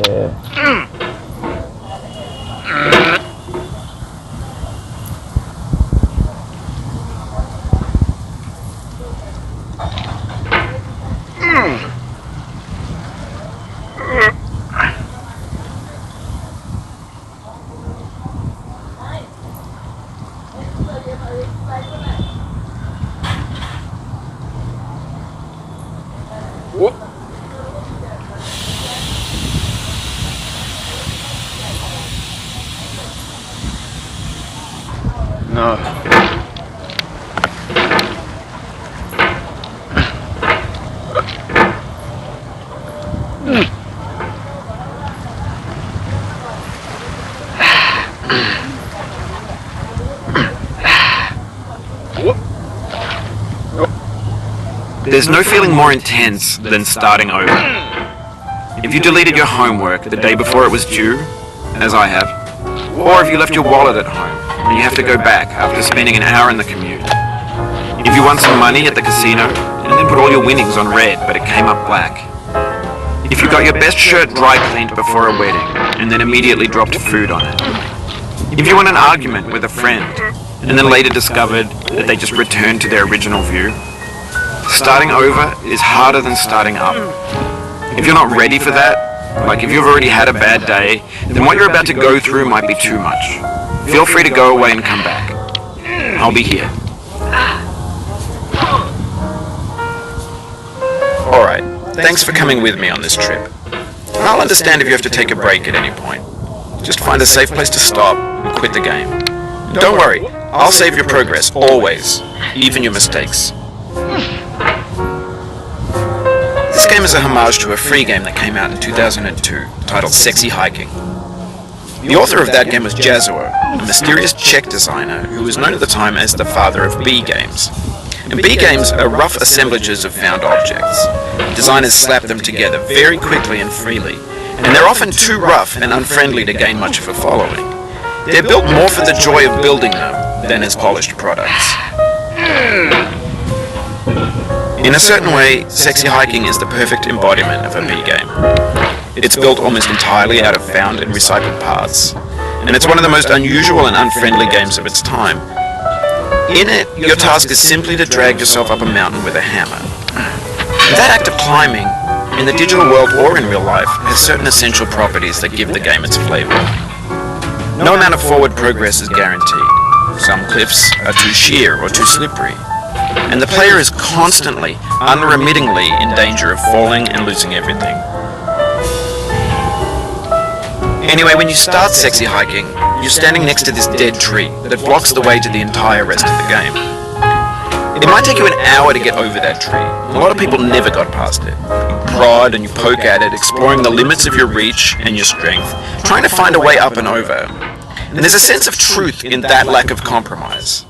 there. No. There's no feeling more intense than starting over. If you deleted your homework the day before it was due, as I have, or if you left your wallet at home and you have to go back after spending an hour in the commute. If you won some money at the casino and then put all your winnings on red but it came up black. If you got your best shirt dry cleaned before a wedding and then immediately dropped food on it. If you won an argument with a friend and then later discovered that they just returned to their original view. Starting over is harder than starting up. If you're not ready for that, like if you've already had a bad day, then what you're about to go through might be too much. Feel free to go away and come back. I'll be here. Alright, thanks for coming with me on this trip. I'll understand if you have to take a break at any point. Just find a safe place to stop and quit the game. Don't worry, I'll save your progress, always, even your mistakes. This game is a homage to a free game that came out in 2002, titled Sexy Hiking. The author of that game was Jazuo, a mysterious Czech designer who was known at the time as the father of B games. And B games are rough assemblages of found objects. Designers slap them together very quickly and freely, and they're often too rough and unfriendly to gain much of a following. They're built more for the joy of building them than as polished products. In a certain way, Sexy Hiking is the perfect embodiment of a B game. It's built almost entirely out of found and recycled parts, and it's one of the most unusual and unfriendly games of its time. In it, your task is simply to drag yourself up a mountain with a hammer. That act of climbing, in the digital world or in real life, has certain essential properties that give the game its flavor. No amount of forward progress is guaranteed. Some cliffs are too sheer or too slippery, and the player is constantly, unremittingly in danger of falling and losing everything. Anyway, when you start Sexy Hiking, you're standing next to this dead tree that blocks the way to the entire rest of the game. It might take you an hour to get over that tree. A lot of people never got past it. You prod and you poke at it, exploring the limits of your reach and your strength, trying to find a way up and over. And there's a sense of truth in that lack of compromise.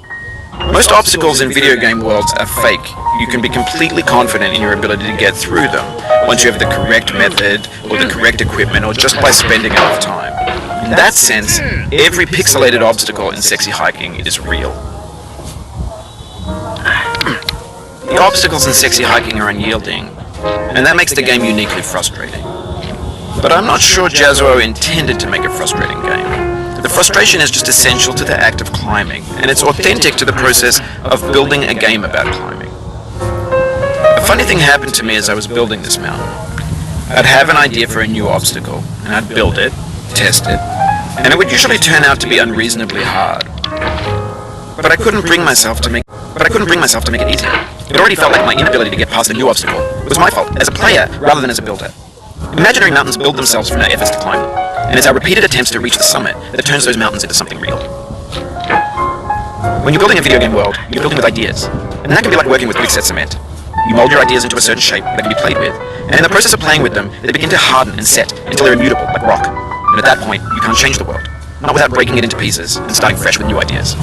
Most obstacles in video game worlds are fake. You can be completely confident in your ability to get through them once you have the correct method or the correct equipment or just by spending enough time. In that sense, every pixelated obstacle in Sexy Hiking is real. The obstacles in Sexy Hiking are unyielding, and that makes the game uniquely frustrating. But I'm not sure Jazuo intended to make a frustrating game. The frustration is just essential to the act of climbing, and it's authentic to the process of building a game about climbing. A funny thing happened to me as I was building this mountain. I'd have an idea for a new obstacle, and I'd build it, test it, and it would usually turn out to be unreasonably hard. But I couldn't bring myself to make it easier. It already felt like my inability to get past a new obstacle was my fault as a player rather than as a builder. Imaginary mountains build themselves from our efforts to climb them, and it's our repeated attempts to reach the summit that turns those mountains into something real. When you're building a video game world, you're building with ideas, and that can be like working with quickset cement. You mold your ideas into a certain shape that can be played with, and in the process of playing with them, they begin to harden and set until they're immutable, like rock. And at that point, you can't change the world, not without breaking it into pieces and starting fresh with new ideas.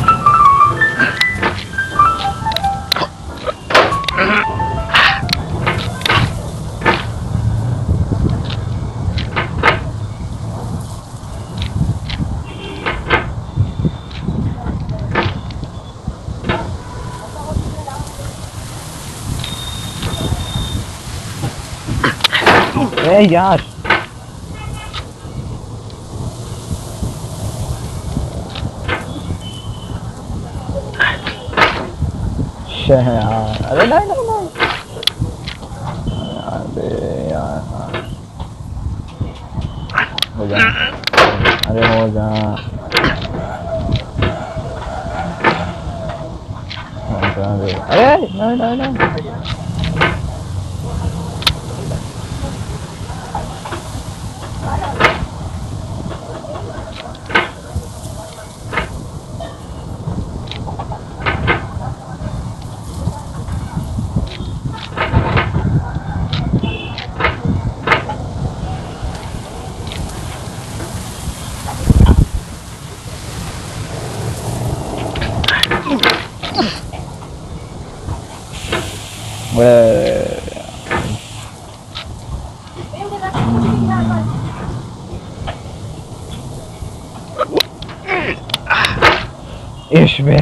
Hey यार Ish. Alay. Ada mo dyan. Ay! No. Ish be.